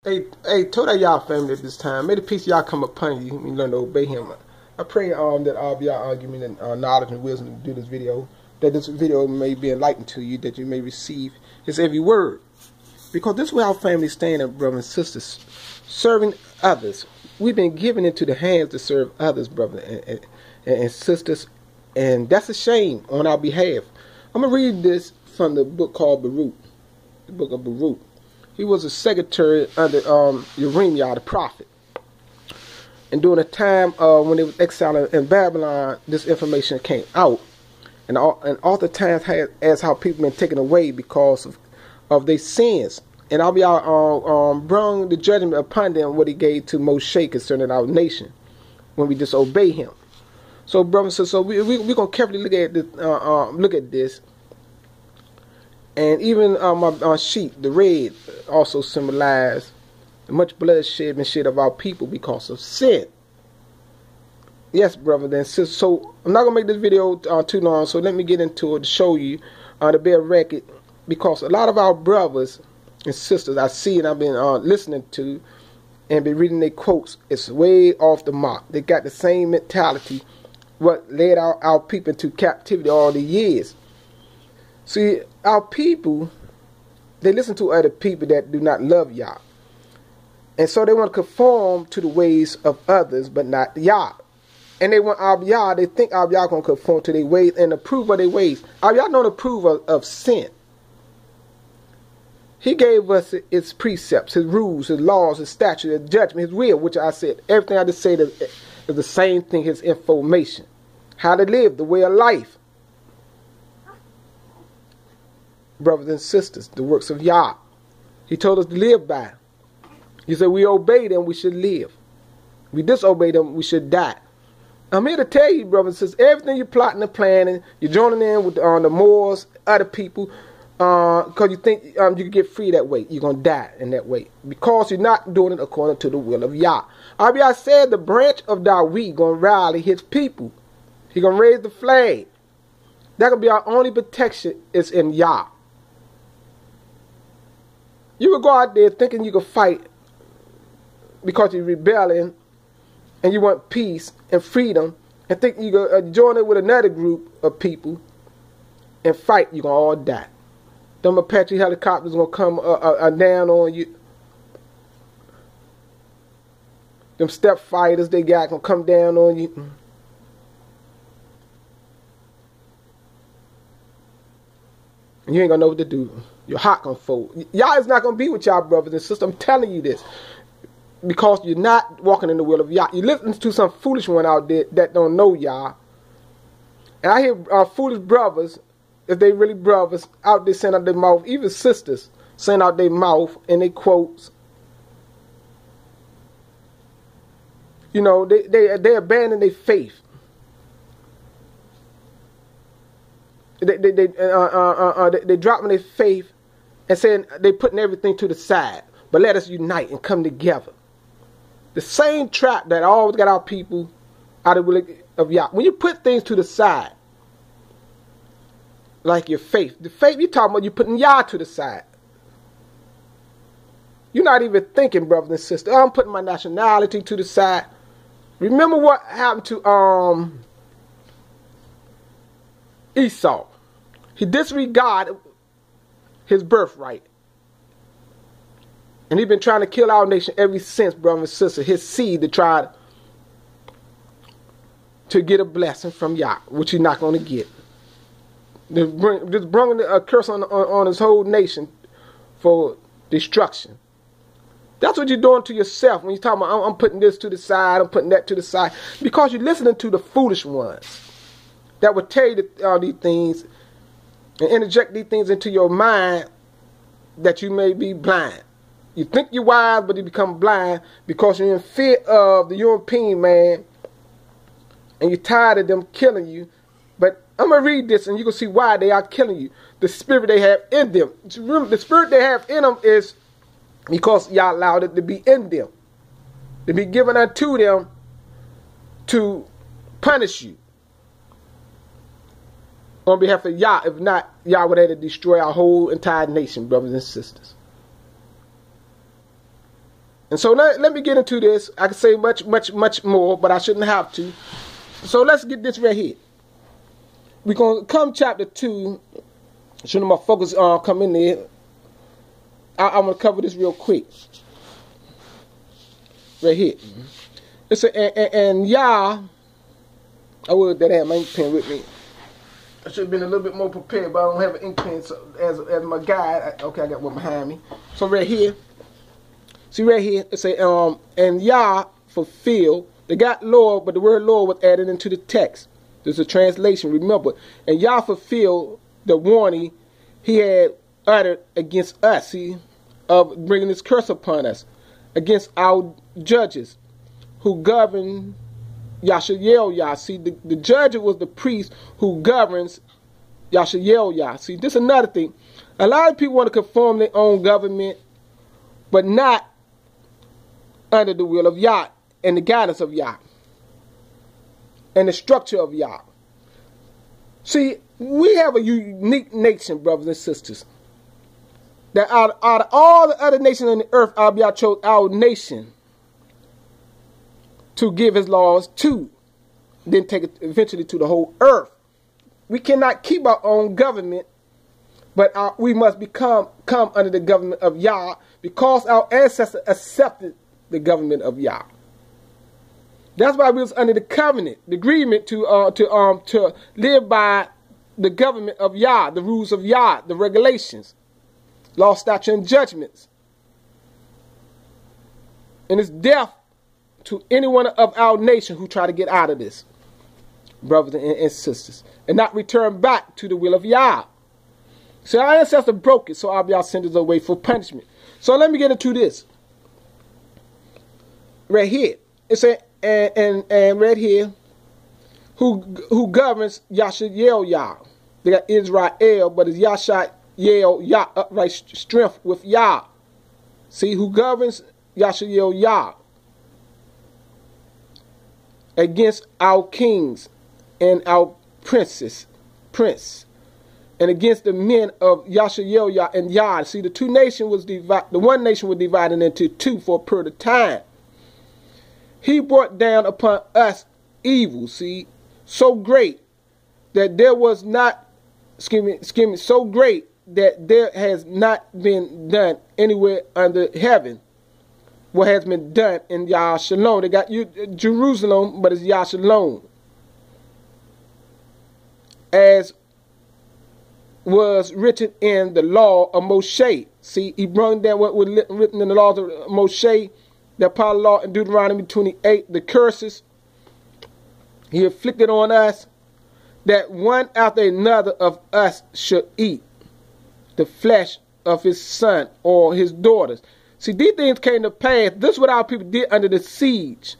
Hey, told that y'all family at this time. May the peace of y'all come upon you and learn to obey him. I pray that all of y'all give me the knowledge and wisdom to do this video. That this video may be enlightened to you, that you may receive his every word. Because this is where our family stand, brothers and sisters, serving others. We've been given into the hands to serve others, brothers and sisters, and that's a shame on our behalf. I'm going to read this from the book called Baruch, the book of Baruch. He was a secretary under Jeremiah the prophet. And during the time when they was exiled in Babylon, this information came out. And oftentimes as how people been taken away because of their sins. And I'll bring the judgment upon them what he gave to Moshe concerning our nation when we disobey him. So, brothers and sisters, we're going to carefully look at this. And even my sheep, the red, also symbolize much bloodshed and shed of our people because of sin. Yes, brothers and sisters. So I'm not going to make this video too long, so let me get into it to show you the bare record. Because a lot of our brothers and sisters I see and I've been listening to and been reading their quotes, it's way off the mark. They got the same mentality what led our people into captivity all the years. See, our people, they listen to other people that do not love Yah. And so they want to conform to the ways of others, but not Yah. And they want our Yah, they think our Yah going to conform to their ways and approve of their ways. Our Yah don't approve of sin. He gave us his precepts, his rules, his laws, his statutes, his judgment, his will, which I said, everything I just said is the same thing, his information. How to live, the way of life. Brothers and sisters, the works of Yah. He told us to live by. He said we obey them, we should live. We disobey them, we should die. I'm here to tell you, brothers and sisters, everything you're plotting and planning, you're joining in with the Moors, other people, because you think you can get free that way. You're going to die in that way. Because you're not doing it according to the will of Yah. I said the branch of David going to rally his people. He's going to raise the flag. That going to be our only protection is in Yah. You would go out there thinking you could fight because you're rebelling and you want peace and freedom and think you could join it with another group of people and fight, you're going to all die. Them Apache helicopters going to come down on you. Them step fighters they got going to come down on you. And you ain't going to know what to do. Your heart going to fold. Y'all is not going to be with y'all brothers and sisters. I'm telling you this. Because you're not walking in the will of Yah. You listen to some foolish one out there that don't know Yah. And I hear foolish brothers, if they really brothers, out there saying out their mouth, even sisters saying out their mouth and they quotes. You know, they abandon their faith. They dropping their faith and saying they putting everything to the side. But let us unite and come together. The same trap that always got our people out of Yah. When you put things to the side, like your faith. The faith you're talking about, you're putting Yah to the side. You're not even thinking, brothers and sisters, I'm putting my nationality to the side. Remember what happened to Esau. He disregarded his birthright. And he's been trying to kill our nation ever since, brothers and sisters. His seed to try to get a blessing from Yah, which he's not going to get. Just bringing a curse on his whole nation for destruction. That's what you're doing to yourself when you're talking about, I'm putting this to the side, I'm putting that to the side. Because you're listening to the foolish ones that will tell you all these things and interject these things into your mind that you may be blind. You think you're wise, but you become blind because you're in fear of the European man and you're tired of them killing you. But I'm going to read this and you can see why they are killing you. The spirit they have in them. Remember, the spirit they have in them is because y'all allowed it to be in them. To be given unto them to punish you. On behalf of Yah, if not, Yah would have to destroy our whole entire nation, brothers and sisters. And so let me get into this. I could say much more, but I shouldn't have to. So let's get this right here. We're going to come chapter 2. Shouldn't my focus come in there. I'm going to cover this real quick. Right here. It's and Yah, I would that have my ink pen with me. I should have been a little bit more prepared, but I don't have an ink pen as my guide. Okay, I got one behind me. So right here, see right here, it say and Yah fulfilled. They got Lord, but the word Lord was added into the text. There's a translation, remember. And Yah fulfilled the warning he had uttered against us, see, of bringing this curse upon us, against our judges who govern Yashael Yah. See, the judge was the priest who governs Yashael Yah. See, this is another thing. A lot of people want to conform their own government, but not under the will of Yah and the guidance of Yah and the structure of Yah. See, we have a unique nation, brothers and sisters. That out of all the other nations on the earth, Yah chose our nation to give his laws to, then take it eventually to the whole earth. We cannot keep our own government, but we must come under the government of Yah because our ancestors accepted the government of Yah. That's why we was under the covenant, the agreement to live by the government of Yah, the rules of Yah, the regulations, law, statute, and judgments. And it's death to anyone of our nation who try to get out of this, brothers and sisters, and not return back to the will of Yah. So our ancestors broke it, so Yah sent us away for punishment. So let me get into this. Right here. It said, and right here, who governs Yashael Yah. They got Israel, but it's Yashael Yah, upright strength with Yah. See, who governs Yashael Yah against our kings and our prince, and against the men of Yashael Yah and Yah. See, the two nations was divided. The one nation was divided into two for a period of time. He brought down upon us evil, see, so great that there was not, so great that there has not been done anywhere under heaven what has been done in Yah Shalom. They got Jerusalem, but it's Yah Shalom. As was written in the law of Moshe. See, he brought down what was written in the laws of Moshe, the Apollo law in Deuteronomy 28, the curses he inflicted on us, that one after another of us should eat the flesh of his son or his daughters. See, these things came to pass. This is what our people did under the siege.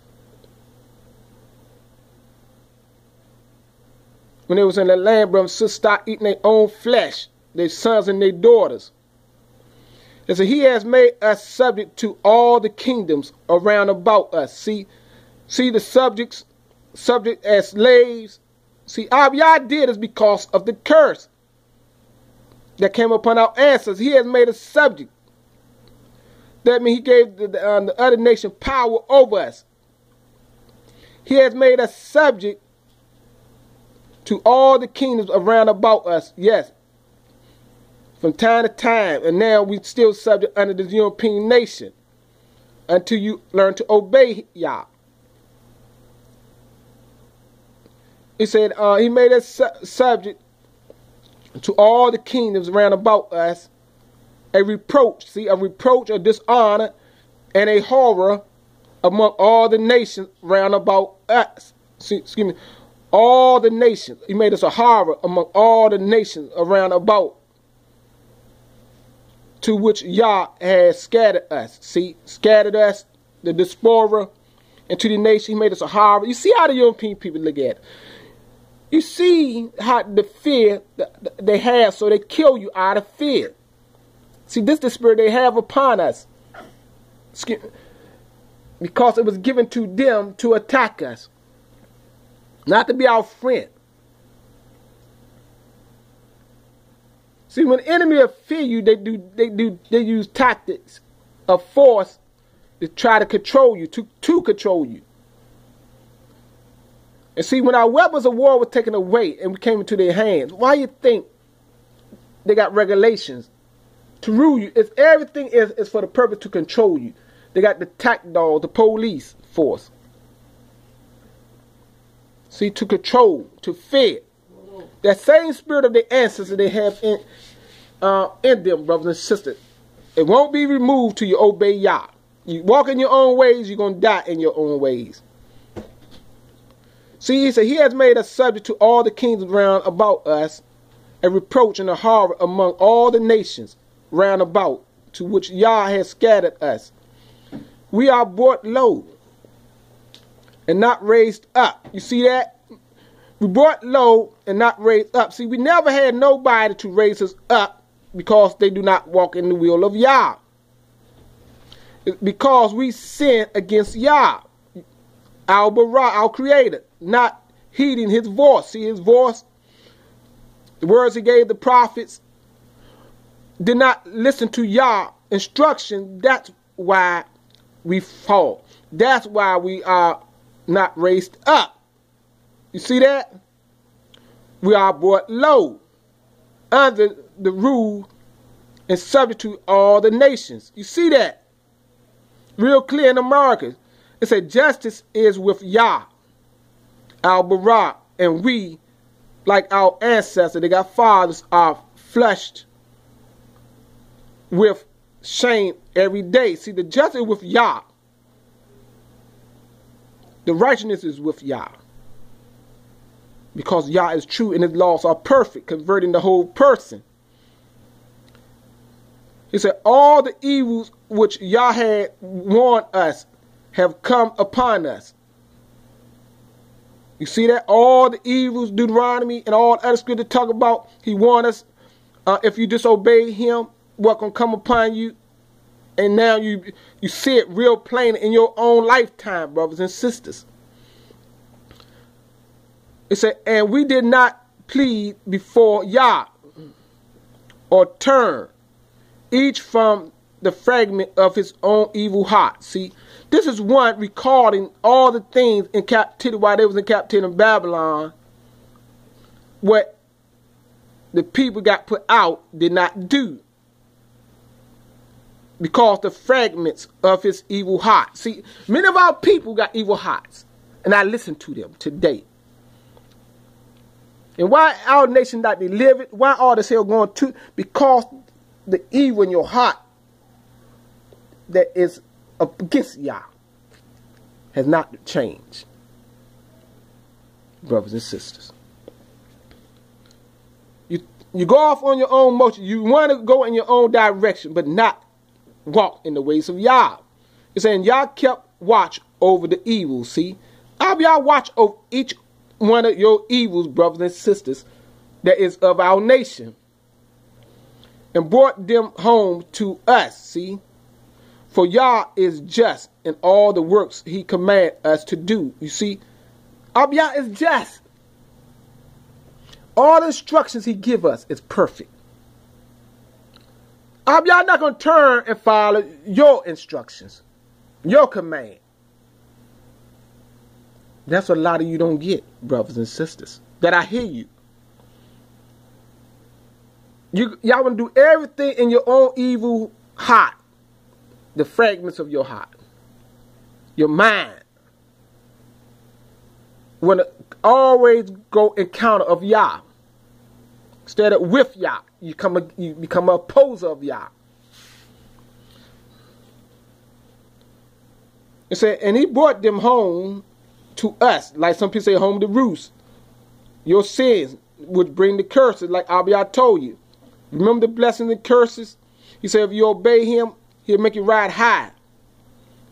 When they was in the land, brothers and sisters start eating their own flesh, their sons and their daughters. And so he has made us subject to all the kingdoms around about us. See the subject as slaves. See, all Yah did is because of the curse that came upon our ancestors. He has made us subject. That means he gave the other nation power over us. He has made us subject to all the kingdoms around about us. Yes. From time to time, and now we still subject under this European nation until you learn to obey Yah. He said he made us subject to all the kingdoms around about us, a reproach, see, a reproach, a dishonor, and a horror among all the nations round about us. See, excuse me, all the nations. He made us a horror among all the nations around about, to which Yah has scattered us. See, scattered us, the diaspora, into the nation. He made us a horror. You see how the European people look at it. You see how the fear they have, so they kill you out of fear. See, this is the spirit they have upon us. Because it was given to them to attack us, not to be our friend. See, when the enemy fear you, they use tactics of force to try to control you, to control you. And see, when our weapons of war were taken away and we came into their hands, why you think they got regulations to rule you? It's everything is for the purpose to control you. They got the tack dog, the police force. See, to control, to fear. That same spirit of the ancestors they have in them, brothers and sisters. It won't be removed till you obey Yah. You walk in your own ways, you're going to die in your own ways. See, he said, he has made us subject to all the kingdoms round about us, a reproach and a horror among all the nations round about, to which Yah has scattered us. We are brought low and not raised up. You see that? We brought low and not raised up. See, we never had nobody to raise us up because they do not walk in the will of Yah. It's because we sin against Yah, our Bara, our Creator, not heeding his voice. See, his voice, the words he gave the prophets, did not listen to Yah instruction. That's why we fall. That's why we are not raised up. You see that? We are brought low under the rule and subject to all the nations. You see that? Real clear in America. It said justice is with Yah, our Bara, and we, like our ancestors, they got fathers, are flushed with shame every day. See, the justice is with Yah. The righteousness is with Yah. Because Yah is true and his laws are perfect, converting the whole person. He said, all the evils which Yah had warned us have come upon us. You see that? All the evils, Deuteronomy, and all other scripture talk about, he warned us, if you disobey him, what gonna come upon you. And now you see it real plain in your own lifetime, brothers and sisters. It said, and we did not plead before Yah or turn each from the fragment of his own evil heart. See, this is one recording all the things in captivity while they was in captivity in Babylon, what the people got put out did not do. Because the fragments of his evil heart. See, many of our people got evil hearts. And I listen to them today. And why our nation not delivered? Why all this hell going to? Because the evil in your heart that is against Yah has not changed. Brothers and sisters. You go off on your own motion. You want to go in your own direction, but not walk in the ways of Yah. It's saying Yah kept watch over the evil. See, Yah watch over each one of your evils, brothers and sisters, that is of our nation, and brought them home to us. See, for Yah is just in all the works he command us to do. You see, Yah is just. All the instructions he give us is perfect. Y'all not going to turn and follow your instructions, your command. That's what a lot of you don't get, brothers and sisters. That I hear you. Y'all want to do everything in your own evil heart. The fragments of your heart. Your mind. Want to always go encounter of Yah. Instead of with Yah. You become an opposer of Yah. It said, and he brought them home to us, like some people say, home to roost. Your sins would bring the curses, like Abiyah told you. Remember the blessings and curses? He said, if you obey him, he'll make you ride high.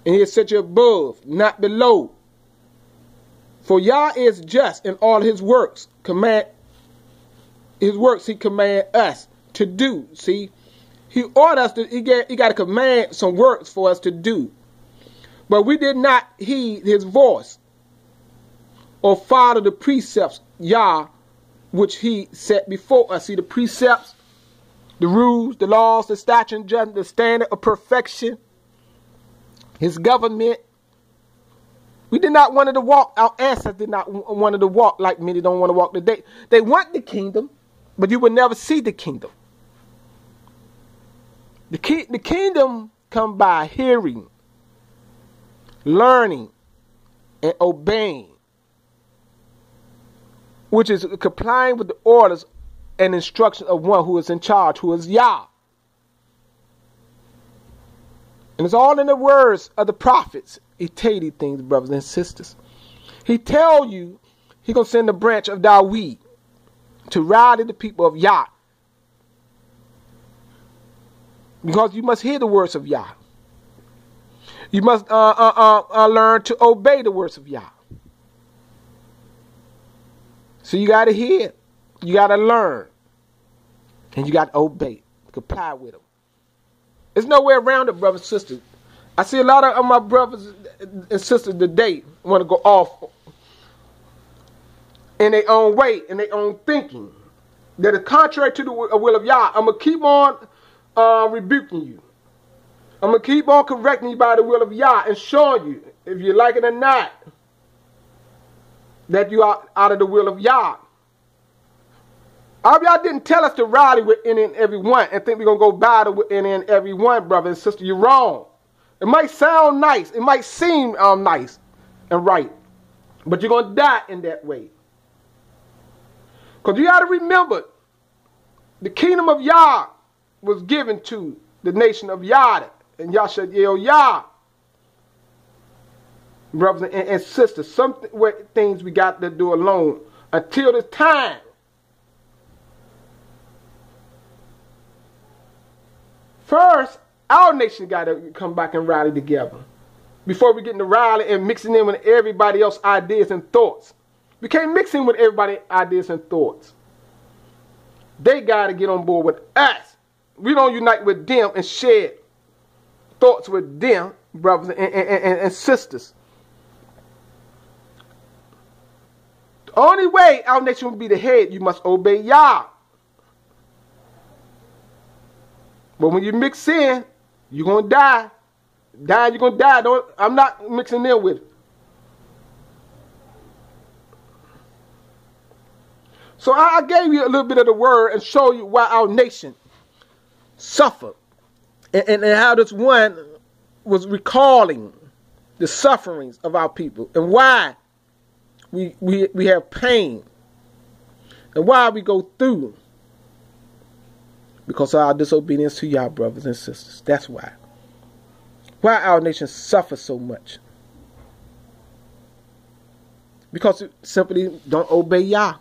And he'll set you above, not below. For Yah is just in all his works. His works he command us to do. See, he ordered us to. He got to command some works for us to do, but we did not heed his voice or follow the precepts Yah which he set before us. See, the precepts, the rules, the laws, the statute and judgment, the standard of perfection his government. We did not want to walk. Our ancestors did not want to walk like many don't want to walk today. They want the kingdom, but you will never see the kingdom. The kingdom come by hearing, learning, and obeying, which is complying with the orders and instructions of one who is in charge, who is Yah. And it's all in the words of the prophets. He tell you these things, brothers and sisters. He tell you he gonna send the branch of Dawid to rally the people of Yah. Because you must hear the words of Yah. You must learn to obey the words of Yah. So you got to hear, you got to learn, and you got to obey, comply with them. There's no way around it, brothers and sisters. I see a lot of my brothers and sisters today want to go off in their own way, in their own thinking, that is contrary to the will of Yah. I'm going to keep on rebuking you. I'm going to keep on correcting you by the will of Yah and showing you, if you like it or not, that you are out of the will of Yah. Y'all didn't tell us to rally with any and every one and think we're going to go battle with any and every one, brother and sister. You're wrong. It might sound nice. It might seem nice and right. But you're going to die in that way. Because you got to remember, the kingdom of Yah was given to the nation of Yah. And Yah said, Yah. Brothers and sisters, some things we got to do alone until this time. First, our nation got to come back and rally together before we get into rally and mixing in with everybody else's ideas and thoughts. We can't mix in with everybody's ideas and thoughts. They got to get on board with us. We don't unite with them and share thoughts with them, brothers and sisters. The only way our nation will be the head, you must obey Yah. But when you mix in, you're going to die. You're going to die. I'm not mixing in with it. So I gave you a little bit of the word and show you why our nation suffered. And how this one was recalling the sufferings of our people. And why we have pain. And why we go through. Because of our disobedience to Yah, brothers and sisters. That's why. Why our nation suffers so much. Because it simply don't obey Yah.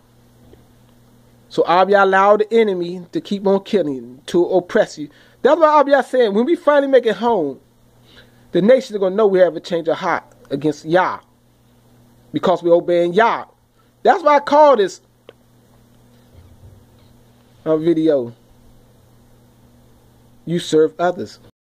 So Abiyah allowed the enemy to keep on killing you, to oppress you. That's why Abiyah saying, when we finally make it home, the nation is going to know we have a change of heart against Yah. Because we're obeying Yah. That's why I call this video, You Serve Others.